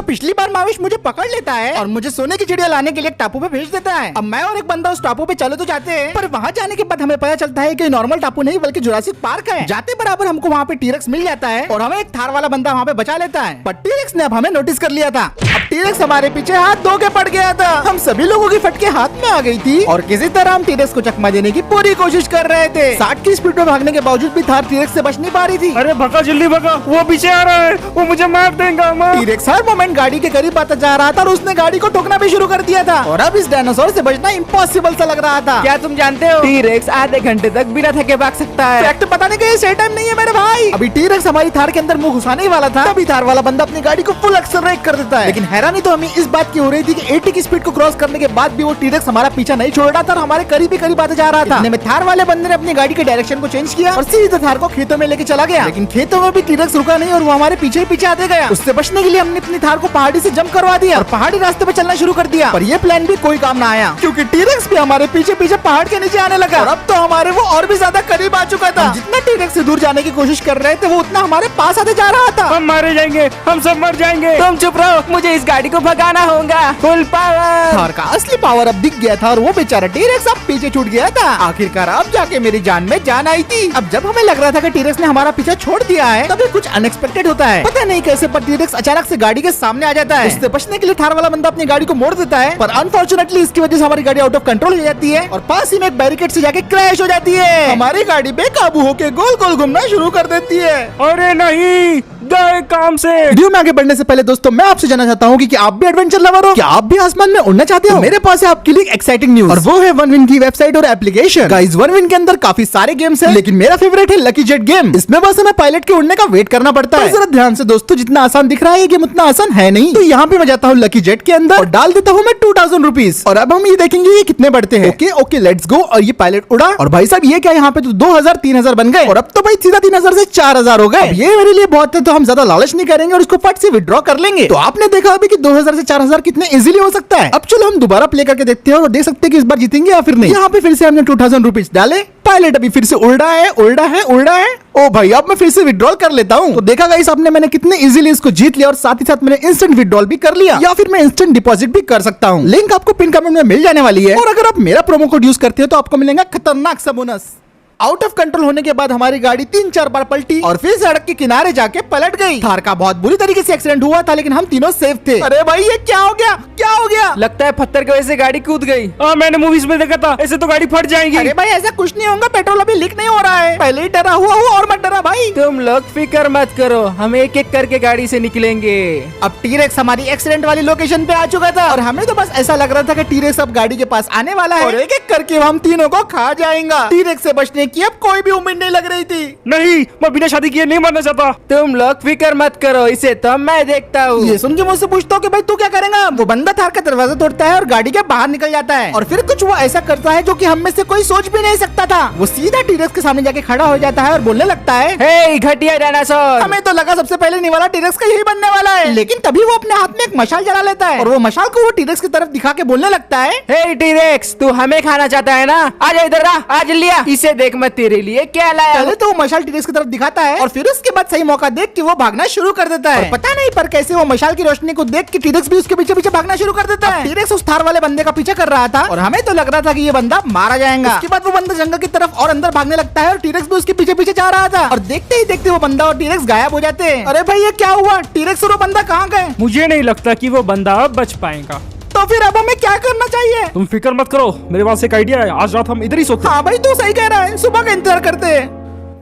पिछली बार माविश मुझे पकड़ लेता है और मुझे सोने की चिड़िया लाने के लिए एक टापू पे भेज देता है। अब मैं और एक बंदा उस टापू पे चले तो जाते हैं, पर वहाँ जाने के बाद हमें पता चलता है कि नॉर्मल टापू नहीं बल्कि जुरासिक पार्क है। जाते बराबर हमको वहाँ पे टीरेक्स मिल जाता है और हमें एक थार वाला बंदा वहाँ पे बचा लेता है, पर टीरेक्स ने अब हमें नोटिस कर लिया था। अब टीरेक्स हमारे पीछे हाथ धो के पड़ गया था। हम सभी लोगों की फटके हाथ में आ गई थी और किसी तरह हम टीरेक्स को चकमा देने की पूरी कोशिश कर रहे थे। 60 की स्पीड में भागने के बावजूद भी थार टीरेक्स से बच नहीं पा रही थी। अरे भगा, जल्दी भगा, वो पीछे आ रहा है, वो मुझे मार देगा। टीरेक्स हर मोमेंट गाड़ी के करीब आता जा रहा था और उसने गाड़ी को ठोकना भी शुरू कर दिया था और अब इस डायनासोर से बचना इम्पॉसिबल सा लग रहा था। क्या तुम जानते हो टीरेक्स आधे घंटे तक बिना थके भाग सकता है। फैक्ट बताने का ये सही टाइम नहीं है मेरे भाई। अभी टीरेक्स हमारी थार के अंदर मुंह घुसाने ही वाला था, तभी थार वाला बंदा अपनी गाड़ी को फुल एक्सेलरेट कर देता है। लेकिन हैरानी तो हमें इस बात की हो रही थी कि 80 की स्पीड को क्रॉस करने के बाद भी वो टीरेक्स हमारा पीछा नहीं छोड़ रहा था और हमारे करीब ही करीब आते जा रहा था। इतने में थार वाले बंदे ने अपनी गाड़ी के डायरेक्शन को चेंज किया और सीधे थार को खेतों में लेके चला गया। लेकिन खेतों में भी टीरेक्स रुका नहीं और वो हमारे पीछे ही पीछे आते गया। उससे बचने के लिए हमने अपनी थार को पहाड़ी से जंप करवा दिया और पहाड़ी रास्ते पे चलना शुरू कर दिया, पर ये प्लान भी कोई काम ना आया क्योंकि टीरेक्स भी हमारे पीछे पीछे पहाड़ के नीचे आने लगा और अब तो हमारे वो और भी ज्यादा करीब आ चुका था। जितना टीरेक्स से दूर जाने की कोशिश कर रहे थे वो उतना हमारे पास आते जा रहा था। हम मारे जाएंगे, हम सब मर जाएंगे। तुम चुप रहो, मुझे इस गाड़ी को भगाना होगा। Full power. थार का असली पावर अब दिख गया था और वो बेचारा टीरेक्स अब पीछे छूट गया था। आखिरकार अब जाके मेरी जान में जान आई थी। अब जब हमें लग रहा था कि टीरेक्स ने हमारा पीछा छोड़ दिया है तभी कुछ अनएक्सपेक्टेड होता है। पता नहीं कैसे पर टीरेक्स अचानक से गाड़ी के सामने आ जाता है। उससे बचने के लिए थार वाला बंदा अपनी गाड़ी को मोड़ देता है, पर अनफॉर्चुनेटली इसकी वजह से हमारी गाड़ी आउट ऑफ कंट्रोल हो जाती है और पास ही में एक बैरिकेड से जाके क्रैश हो जाती है। हमारी गाड़ी बेकाबू होकर गोल गोल घूमना शुरू कर देती है। अरे नहीं, गए काम से। वीडियो में आगे बढ़ने से पहले दोस्तों मैं आपसे जानना चाहता हूँ कि आप भी एडवेंचर लवर हो, क्या आप भी आसमान में उड़ना चाहते हो? तो मेरे पास है आपके लिए एक्साइटिंग न्यूज और वो है OneWin की वेबसाइट और एप्लीकेशन। गाइस OneWin के अंदर काफी सारे गेम्स हैं, लेकिन मेरा फेवरेट है लकी जेट गेम। इसमें बस हमें पायलट के उड़ने का वेट करना पड़ता है। जरा ध्यान से दोस्तों, जितना आसान दिख रहा है ये गेम उतना आसान है नहीं। तो यहाँ पे मैं जाता हूँ लकी जेट के अंदर और डाल देता हूँ मैं 2000 रुपीज और अब हम ये देखेंगे ये कितने बढ़ते हैं। Okay okay let's go. और ये पायलट उड़ा और भाई साहब ये क्या, यहाँ पे तो 2000 3000 बन गए और अब तो भाई सीधा 3000 से 4000 हो गए। ये मेरे लिए बहुत है, तो हम ज्यादा लालच नहीं करेंगे और उसको फट से विड्रॉ कर लेंगे। तो आपने देखा अभी कि 2000 से 4000 कितने इजीली हो सकता है। अब चलो हम दोबारा प्ले करके देखते हैं और देख सकते हैं कि इस बार जीतेंगे या फिर नहीं। यहाँ पे फिर से हमने 2000 रुपीज डाले, पायलट अभी फिर से उड़ रहा है उड़ रहा है उड़ रहा है। ओ भाई अब मैं फिर से विड्रॉल कर लेता हूँ। तो देखा गाइस आपने, मैंने कितने इजीली इसको जीत लिया और साथ ही साथ मैंने इंस्टेंट विड्रॉल भी कर लिया, या फिर मैं इंस्टेंट डिपॉजिट भी कर सकता हूँ। लिंक आपको पिन कमेंट में मिल जाने वाली है और अगर आप मेरा प्रोमो कोड यूज करते हो तो आपको मिलेगा खतरनाक सा बोनस। आउट ऑफ कंट्रोल होने के बाद हमारी गाड़ी 3-4 बार पलटी और फिर सड़क के किनारे जाके पलट गई। थार का बहुत बुरी तरीके से एक्सीडेंट हुआ था लेकिन हम तीनों सेफ थे। अरे भाई ये क्या हो गया, क्या हो गया? लगता है पत्थर की वजह से गाड़ी कूद गई। मैंने मूवीज में देखा था, ऐसे तो गाड़ी फट जाएगी। अरे भाई ऐसा कुछ नहीं होगा, पेट्रोल अभी लीक नहीं हो रहा है। पहले ही डरा हुआ हूँ और मत डरा भाई। तुम लोग फिक्र मत करो, हम एक एक करके गाड़ी से निकलेंगे। अब टीरेक्स हमारी एक्सीडेंट वाली लोकेशन पे आ चुका था और हमें तो बस ऐसा लग रहा था कि टीरेक्स अब गाड़ी के पास आने वाला है और एक एक करके हम तीनों को खा जाएगा। टीरेक्स से बचने की अब कोई भी नहीं लग रही थी। नहीं, मैं बिना शादी किए नहीं मरना चाहता। तुम लोग फिक्र मत करो, इसे तो मैं देखता हूँ। ये सुन के मुझसे पूछता हूँ कि भाई तू क्या करेगा? वो बंदा थार का दरवाजा तोड़ता है और गाड़ी के बाहर निकल जाता है और फिर कुछ वो ऐसा करता है जो कि हम में से कोई सोच भी नहीं सकता था। वो सीधा टीरेक्स के सामने जाके खड़ा हो जाता है और बोलने लगता है, हे घटिया डायनासोर। हमें तो लगा सबसे पहले निवाला टीरेक्स का यही बनने वाला है, लेकिन तभी वो अपने हाथ में एक मशाल जला लेता है और वो मशाल को वो टीरेक्स की तरफ दिखा के बोलने लगता है, हे टीरेक्स तू हमें खाना चाहता है ना, आजा इधर आ, आज लिया इसे, देख मैं तेरे लिए क्या लाया। पहले तो मशाल टीरेक्स की तरफ दिखाता है और फिर उसके बाद सही मौका देख के वो भागना शुरू कर देता है। और पता नहीं पर कैसे वो मशाल की रोशनी को देख के टीरेक्स भी उसके पीछे पीछे भागना शुरू कर देता है। टीरेक्स उस थार वाले बंदे का पीछा कर रहा था और हमें तो लग रहा था कि ये बंदा मारा जाएगा। उसके बाद वो बंदा जंगल की तरफ और अंदर भागने लगता है और टीरेक्स भी उसके पीछे पीछे जा रहा था और देखते ही देखते वो बंदा और टीरेक्स गायब हो जाते हैं। अरे भाई ये क्या हुआ, टीरेक्स और वो बंदा कहाँ गए? मुझे नहीं लगता कि वो बंदा अब बच पाएगा। तो फिर अब हमें क्या करना चाहिए? तुम फिक्र मत करो, मेरे पास एक आइडिया है। आज रात हम इधर ही सोते हैं। हाँ भाई तू सही कह रहा है, सुबह का इंतजार करते हैं।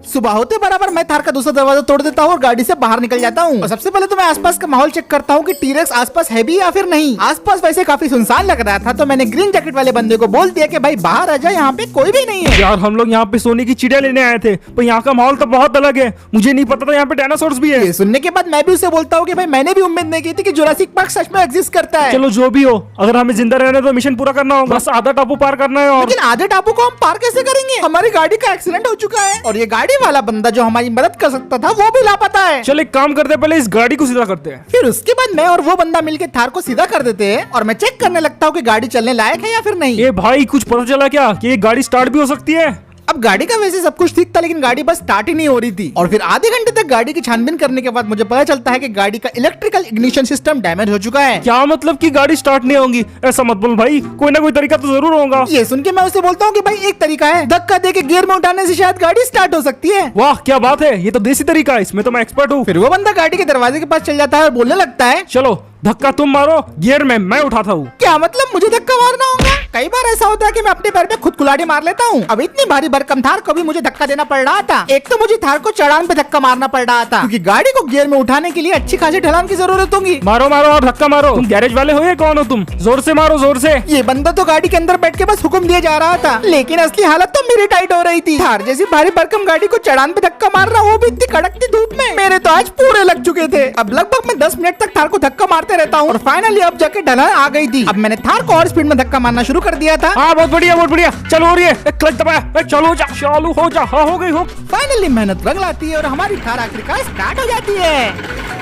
सुबह होते बराबर मैं थार का दूसरा दरवाजा तोड़ देता हूँ और गाड़ी से बाहर निकल जाता हूँ। और सबसे पहले तो मैं आसपास का माहौल चेक करता हूँ कि टीरेक्स आसपास है भी या फिर नहीं। आसपास वैसे काफी सुनसान लग रहा था तो मैंने ग्रीन जैकेट वाले बंदे को बोल दिया कि भाई बाहर आ जा, यहाँ पे कोई भी नहीं है। यार हम लोग यहाँ पे सोने की चिड़िया लेने आए थे, पर यहाँ का माहौल तो बहुत अलग है। मुझे नहीं पता था यहाँ पे डायनासोर्स भी है। ये सुनने के बाद मैं भी उसे बोलता हूँ कि भाई मैंने भी उम्मीद नहीं की थी कि जुरासिक पार्क सच में एग्जिस्ट करता है। चलो जो भी हो, अगर हमें जिंदा रहना है तो मिशन पूरा करना होगा। बस आधा टापू पार करना है। और लेकिन आधे टापू को हम पार कैसे करेंगे? हमारी गाड़ी का एक्सीडेंट हो चुका है और ये गाड़ी वाला बंदा जो हमारी मदद कर सकता था वो भी लापता है। चल एक काम करते हैं, पहले इस गाड़ी को सीधा करते हैं। फिर उसके बाद मैं और वो बंदा मिलके थार को सीधा कर देते हैं और मैं चेक करने लगता हूँ कि गाड़ी चलने लायक है या फिर नहीं। ये भाई कुछ पता चला क्या कि ये गाड़ी स्टार्ट भी हो सकती है? अब गाड़ी का वैसे सब कुछ ठीक था, लेकिन गाड़ी बस स्टार्ट ही नहीं हो रही थी। और फिर आधे घंटे तक गाड़ी की छानबीन करने के बाद मुझे पता चलता है कि गाड़ी का इलेक्ट्रिकल इग्निशन सिस्टम डैमेज हो चुका है। क्या मतलब कि गाड़ी स्टार्ट नहीं होगी? ऐसा मत बोल भाई, कोई ना कोई तरीका तो जरूर होगा। ये सुन के मैं उसे बोलता हूँ कि भाई एक तरीका है, धक्का दे के गियर में उठाने से शायद गाड़ी स्टार्ट हो सकती है। वाह क्या बात है, ये तो देसी तरीका है, इसमें तो मैं एक्सपर्ट हूँ। फिर वो बंदा गाड़ी के दरवाजे के पास चल जाता है और बोलने लगता है, चलो धक्का तुम मारो, गियर में मैं उठाता हूँ। क्या मतलब मुझे धक्का मारना होगा? कई बार ऐसा होता है कि मैं अपने पैर पे खुद कुल्हाड़ी मार लेता हूँ। अब इतनी भारी भरकम थार को भी मुझे धक्का देना पड़ रहा था। एक तो मुझे थार को चढ़ान पे धक्का मारना पड़ रहा था, क्योंकि गाड़ी को गियर में उठाने के लिए अच्छी खासी ढलान की जरूरत होगी। मारो मारो और धक्का मारो। तुम गैरेज वाले हो या कौन हो तुम? जोर से मारो, जोर से। ये बंदा तो गाड़ी के अंदर बैठ के बस हुक्म दिया जा रहा था, लेकिन असली हालत तो मेरी टाइट हो रही थी। थार जैसी भारी भरकम गाड़ी को चढ़ान पे धक्का मार रहा, वो भी इतनी कड़कती धूप में। मेरे तो आज पूरे लग चुके थे। अब लगभग मैं 10 मिनट तक थार को धक्का मारते रहता हूँ और फाइनली अब जाके ढलान आ गई थी। अब मैंने थार को और स्पीड में धक्का मारना शुरू कर दिया था। हाँ बहुत बढ़िया बहुत बढ़िया। चलो हो रही है, क्लच दबाया, चलो जा, चालू हो जा। हाँ हो गई हो। फाइनली मेहनत रंग लाती है और हमारी थार आखिरकार स्टार्ट हो जाती है।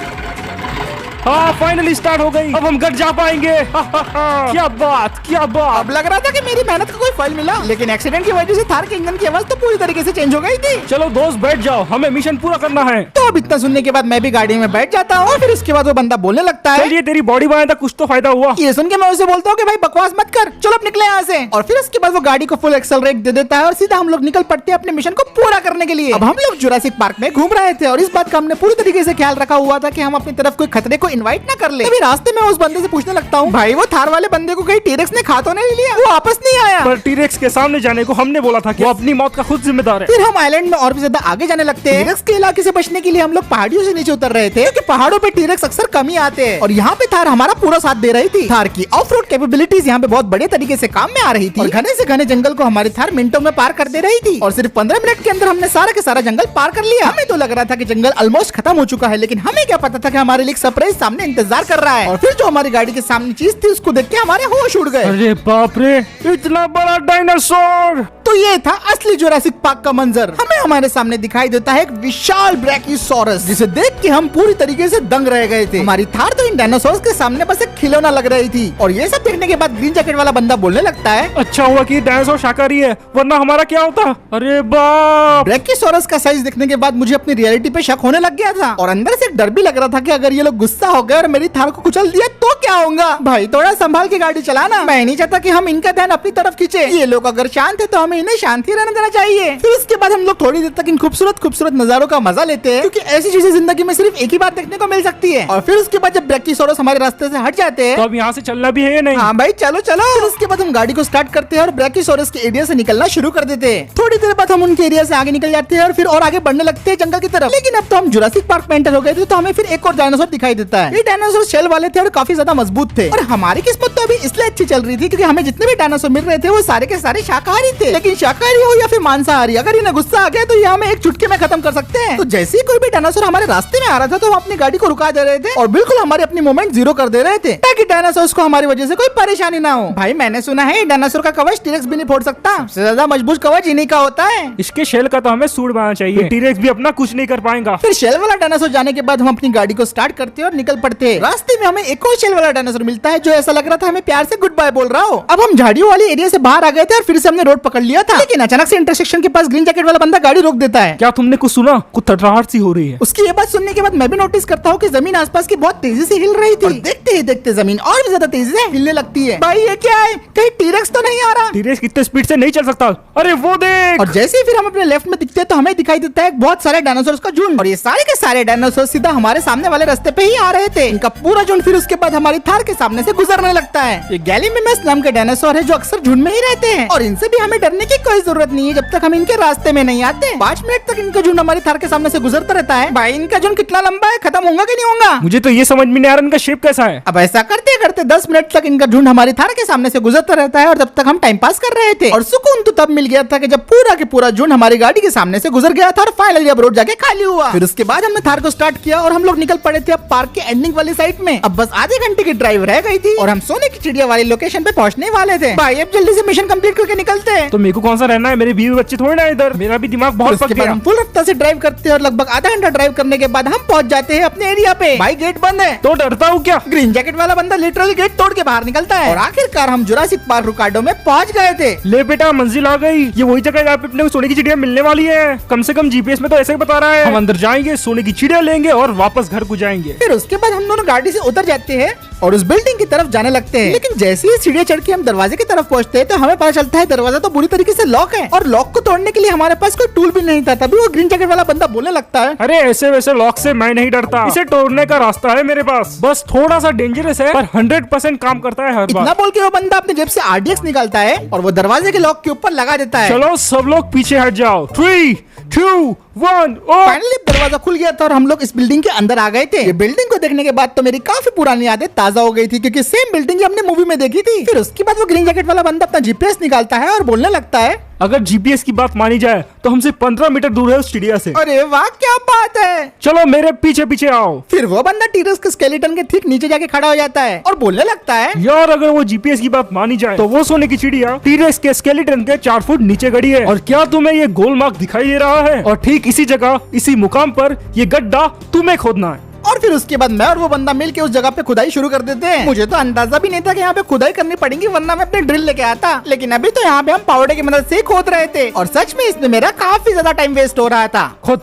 हाँ फाइनली स्टार्ट हो गई, अब हम घर जा पाएंगे। क्या बात क्या बात। अब लग रहा था कि मेरी मेहनत का कोई फल मिला, लेकिन एक्सीडेंट की वजह से थार के इंजन की आवाज तो पूरी तरीके से चेंज हो गई थी। चलो दोस्त बैठ जाओ, हमें मिशन पूरा करना है। तो अब इतना सुनने के बाद मैं भी गाड़ी में बैठ जाता हूँ। फिर उसके बाद वो बंदा बोलने लगता है, चलिए तेरी बॉडी बनाने तक कुछ तो फायदा हुआ। ये सुन के मैं उसे बोलता हूँ कि भाई बकवास मत कर, चलो अब निकले यहाँ से। और फिर उसके बाद वो गाड़ी को फुल एक्सेलरेट दे देता है और सीधा हम लोग निकल पड़ते हैं अपने मिशन को पूरा करने के लिए। अब हम लोग जुरासिक पार्क में घूम रहे थे और इस बात का हमने पूरी तरीके से ख्याल रखा हुआ था कि हम अपनी तरफ कोई खतरे को इन्वाइट ना कर ले। तभी रास्ते में उस बंदे से पूछने लगता हूँ, भाई वो थार वाले बंदे को कहीं टीरेक्स ने खा तो नहीं लिया? वो वापस नहीं आया। पर टीरेक्स के सामने जाने को हमने बोला था कि वो अपनी मौत का खुद जिम्मेदार है। फिर हम आइलैंड में और भी ज्यादा आगे जाने लगते हैं। टीरेक्स के इलाके से बचने के लिए हम लोग पहाड़ियों से नीचे उतर रहे थे, क्योंकि पहाड़ों पे टीरेक्स अक्सर कम ही आते हैं। और यहाँ पे थार हमारा पूरा साथ दे रही थी। थार की ऑफ रोड कैपेबिलिटीज यहाँ पे बहुत बड़े तरीके से काम में आ रही थी और घने से घने जंगल को हमारी थार मिनटों में पार कर दे रही थी। और सिर्फ 15 मिनट के अंदर हमने सारा के सारा जंगल पार कर लिया। हमें तो लग रहा था कि जंगल ऑलमोस्ट खत्म हो चुका है, लेकिन हमें क्या पता था कि हमारे लिए सरप्राइज सामने इंतजार कर रहा है। और फिर जो हमारी गाड़ी के सामने चीज थी उसको देख के हमारे होश उड़ गए। अरे बाप रे, इतना बड़ा डायनासोर। तो ये था असली जुरासिक पार्क का मंजर। हमें हमारे सामने दिखाई देता है एक विशाल ब्रैकियोसॉरस, जिसे देख के हम पूरी तरीके से दंग रह गए थे। हमारी थार तो इन डायनासोर्स के सामने बस एक खिलौना लग रही थी। और ये सब देखने के बाद ग्रीन जैकेट वाला बंदा बोलने लगता है, अच्छा हुआ कि डायनासोर शाकाहारी है, वरना हमारा क्या होता। अरे बाप। ब्रैकियोसॉरस का साइज देखने के बाद मुझे अपनी रियलिटी पे शक होने लग गया था और अंदर से एक डर भी लग रहा था कि अगर ये लोग गुस्सा हो गए और मेरी थार को कुचल दिया तो क्या होगा। भाई थोड़ा संभाल के गाड़ी चलाना, मैं नहीं चाहता कि हम इनका ध्यान अपनी तरफ खींचे। ये लोग अगर शांत है तो हमें इन्हें शांति रहने देना चाहिए। फिर उसके बाद हम लोग थोड़ी देर तक इन खूबसूरत खूबसूरत नजारों का मजा लेते हैं, क्योंकि ऐसी चीजें जिंदगी में सिर्फ एक ही बार देखने को मिल सकती है। और फिर उसके बाद जब ब्रैकियोसॉरस हमारे रास्ते से हट जाते हैं तो अब यहाँ से चलना भी है या नहीं? हाँ भाई चलो चलो। फिर उसके बाद हम गाड़ी को स्टार्ट करते हैं और ब्रैकियोसॉरस के एरिया से निकलना शुरू कर देते हैं। थोड़ी देर बाद हम उनके एरिया से आगे निकल जाते हैं और फिर और आगे बढ़ने लगते हैं जंगल की तरफ। लेकिन अब तो हम जुरासिक पार्क में एंटर हो गए थे, तो हमें फिर एक और डायनासोर दिखाई देता है। ये डायनासोर शेल वाले थे और काफी ज्यादा मजबूत थे। और हमारी किस्मत तो अभी इसलिए अच्छी चल रही थी क्योंकि हमें जितने भी डायनासोर मिल रहे थे वो सारे के सारे शाकाहारी थे। लेकिन शाकाहारी हो या फिर मांसाहारी, अगर इन्हें गुस्सा आ गया तो ये हमें एक चुटकी में खत्म कर सकते हैं। तो जैसे ही कोई भी डायनासोर हमारे रास्ते में आ रहा था तो हम अपनी गाड़ी को रुका दे रहे थे और बिल्कुल हमारी अपनी मूवमेंट जीरो कर दे रहे थे, ताकि डायनासोर को हमारी वजह से कोई परेशानी ना हो। भाई मैंने सुना है डायनासोर का कवच टीरेक्स भी नहीं फोड़ सकता, सबसे ज्यादा मजबूत कवच इन्हीं का होता है। इसके शेल का तो हमें सूट बनाना चाहिए, टीरेक्स भी अपना कुछ नहीं कर पाएगा। फिर शेल वाला डायनासोर जाने के बाद हम अपनी गाड़ी को स्टार्ट करते हैं और निकल पड़ते हैं। रास्ते में हमें एक और शेल वाला डायनासोर मिलता है जो ऐसा लग रहा था हमें प्यार से गुड बाय बोल रहा हो। अब हम झाड़ियों वाली एरिया से बाहर आ गए थे और फिर से हमने रोड पकड़ लिया था, लेकिन अचानक से इंटरसेक्शन के पास ग्रीन जैकेट वाला बंदा गाड़ी रोक देता है। क्या तुमने कुछ सुना? कुछ थरथराहट सी हो रही है। उसकी ये बात सुनने के बाद मैं भी नोटिस करता हूँ कि जमीन आसपास की बहुत तेजी से हिल रही थी। और देखते ही देखते जमीन और भी ज्यादा तेजी से हिलने लगती है। भाई ये क्या है? कहीं टीरेक्स तो नहीं आ रहा? टीरेक्स कितने स्पीड से नहीं चल सकता। अरे वो देख। और जैसे ही फिर हम अपने लेफ्ट में दिखते हैं तो हमें दिखाई देता है बहुत सारे डायनासोर का झुंड। और ये सारे के सारे डायनासोर सीधा हमारे सामने वाले रास्ते पे ही आ रहे थे। इनका पूरा झुंड फिर उसके बाद हमारी थार के सामने से गुजरने लगता है। ये गैलीमिमस नाम के डायनासोर है जो अक्सर झुंड में ही रहते हैं और इनसे भी हमें डरने की कोई जरूरत नहीं है जब तक हम इनके रास्ते में नहीं आते। 5 मिनट तक इनका झुंड हमारी थार के सामने से गुजरता रहता है। भाई इनका झुंड कितना लंबा है, खत्म होगा कि नहीं होगा? मुझे तो ये समझ में नहीं आ रहा इनका शेप कैसा है। अब ऐसा करते करते 10 मिनट तक इनका झुंड हमारी थार के सामने से गुजरता रहता है और तब तक हम टाइम पास कर रहे थे। और सुकून तो तब मिल गया था कि जब पूरा के पूरा झुंड हमारी गाड़ी के सामने से गुजर गया था और फाइनली अब रोड जाके खाली हुआ। फिर उसके बाद हमने थार को स्टार्ट किया और हम लोग निकल पड़े थे अब पार्क के एंडिंग वाली साइड में। अब बस आधे घंटे की ड्राइव रह गई थी और हम सोने की चिड़िया वाली लोकेशन पे पहुंचने वाले थे। भाई अब जल्दी से मिशन कंप्लीट करके निकलते हैं। तो मेरे को कौन सा रहना है, मेरे बीवी बच्चे थोड़ी ना इधर, मेरा भी दिमाग बहुत पक गया। हम फुल रफ्तार से ड्राइव करते हैं और लगभग आधा घंटा ड्राइव करने के बाद हम पहुंच जाते हैं अपने एरिया पे। भाई गेट बंद है। तो डरता हूँ क्या? ग्रीन जैकेट वाला बंदा लिटरली गेट तोड़ के बाहर निकलता है और आखिरकार हम जुरासिक पार्क रुकाडो में पहुंच गए थे। ले बेटा मंजिल आ गई। ये वही जगह जहाँ पे अपने को सोने की चिड़िया मिलने वाली है। कम से कम जीपीएस में तो ऐसे ही बता रहा है। हम अंदर जाएंगे, सोने की चिड़िया लेंगे और वापस घर को जाएंगे। फिर उसके बाद हम दोनों गाड़ी से उतर जाते हैं और उस बिल्डिंग की तरफ जाने लगते हैं। लेकिन जैसे ही सीढ़ियाँ चढ़ के हम दरवाजे की तरफ पहुंचते हैं तो हमें पता चलता है दरवाजा तो बुरी तरीके से लॉक है और लॉक को तोड़ने के लिए हमारे पास कोई टूल भी नहीं था। तभी वो ग्रीन जैकेट वाला बंदा बोलने लगता है, अरे ऐसे वैसे लॉक से मैं नहीं डरता, इसे तोड़ने का रास्ता है मेरे पास। बस थोड़ा सा डेंजरस है पर 100% काम करता है हर बार। इतना बोल के वो बंदा अपने जेब से RDX निकालता है और वो दरवाजे के लॉक के ऊपर लगा देता है। चलो सब लोग पीछे हट जाओ। 3, 2, 1 फाइनली दरवाजा खुल गया था और हम लोग इस बिल्डिंग के अंदर आ गए थे। ये बिल्डिंग को देखने के बाद तो मेरी काफी पुरानी यादें ताजा हो गई थी क्योंकि सेम बिल्डिंग हमने मूवी में देखी थी। फिर उसके बाद वो ग्रीन जैकेट वाला बंदा अपना जीपीएस निकालता है और बोलने लगता है, अगर जीपीएस की बात मानी जाए तो हमसे 15 मीटर दूर है उस चिड़िया से। अरे वाह क्या बात है, चलो मेरे पीछे पीछे आओ। फिर वो बंदा टीरस के स्केलेटन के ठीक नीचे जाके खड़ा हो जाता है और बोलने लगता है, यार अगर वो जीपीएस की बात मानी जाए तो वो सोने की चिड़िया टीरेक्स के स्केलेटन के 4 फुट नीचे गड़ी है। और क्या तुम्हें ये गोल मार्क दिखाई दे रहा है? और ठीक इसी जगह इसी मुकाम पर ये गड्ढा तुम्हें खोदना है। और फिर उसके बाद मैं और वो बंदा मिलके उस जगह पे खुदाई शुरू कर देते हैं। मुझे तो अंदाजा भी नहीं था कि यहाँ पे खुदाई करनी पड़ेगी वरना मैं अपने ड्रिल लेके आता। लेकिन अभी तो यहाँ पे हम पावड़े की मदद से खोद रहे थे और सच में इसमें मेरा काफी ज्यादा टाइम वेस्ट हो रहा था। खुद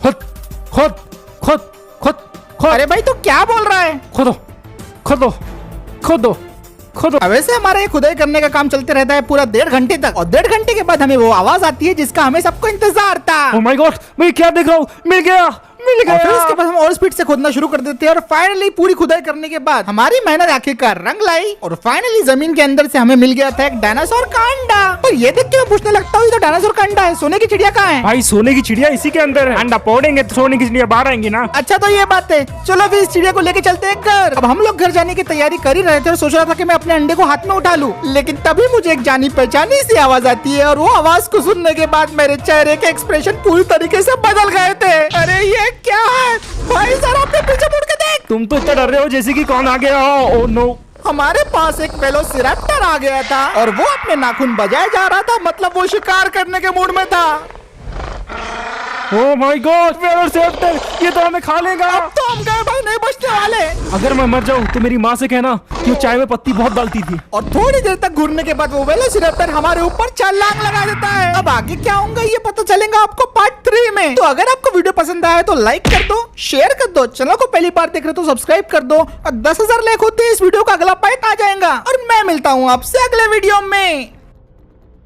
खुद खुद खुद खुद खुद। अरे भाई तू क्या बोल रहा है? खोदो खोदो खोदो खोदो। वैसे हमारा ये खुदाई करने का काम चलते रहता है पूरा 1.5 घंटे तक और 1.5 घंटे के बाद हमें वो आवाज आती है जिसका हमें सबको इंतजार था। ओह माय गॉड, मैं क्या देख रहा हूँ? मिल गया मिल गया। और फिर उसके बाद हम और स्पीड से खोदना शुरू कर देते हैं और फाइनली पूरी खुदाई करने के बाद हमारी मेहनत आखिरकार रंग लाई और फाइनली जमीन के अंदर से हमें मिल गया था एक डायनासोर का अंडा। और ये देख के मैं पूछने लगता हूँ, ये तो डायनासोर का अंडा है, सोने की चिड़िया कहाँ है? भाई सोने की चिड़िया इसी के अंदर है। अंडा फोड़ेंगे तो सोने की चिड़िया बाहर आएंगी ना। अच्छा तो ये बात है, चलो फिर इस चिड़िया को लेके चलते हैं घर। अब हम लोग घर जाने की तैयारी कर ही रहे थे और सोच रहा था कि मैं अपने अंडे को हाथ में उठा लूं, लेकिन तभी मुझे एक जानी पहचानी सी आवाज आती है और वो आवाज को सुनने के बाद मेरे चेहरे के एक्सप्रेशन पूरी तरीके से बदल गए थे। अरे ये क्या है भाई, जरा अपने पीछे मुड़ के देख। तुम तो इतना डर रहे हो जैसे कि कौन आ गया हो। ओह नो, हमारे पास एक वेलोसिरैप्टर आ गया था और वो अपने नाखून बजाए जा रहा था, मतलब वो शिकार करने के मूड में था। ओह माय गॉड, वेलोसिरैप्टर, ये तो हमें खा लेगा। अब तो हम गए भाई, नहीं बचने वाले। अगर मैं मर जाऊं तो मेरी माँ से कहना कि वो चाय में पत्ती बहुत डालती थी। और थोड़ी देर तक घूरने के बाद वो वेलोसिरैप्टर हमारे ऊपर छलांग लगा देता है। अब आगे क्या होगा ये पता चलेगा आपको पार्ट 3 में। तो अगर आपको वीडियो पसंद आया तो लाइक कर दो, शेयर कर दो, चैनल को पहली बार देख रहे हो तो सब्सक्राइब कर दो और 10,000 लाइक होते इस वीडियो का अगला पार्ट आ जाएगा। और मैं मिलता हूँ आपसे अगले वीडियो में।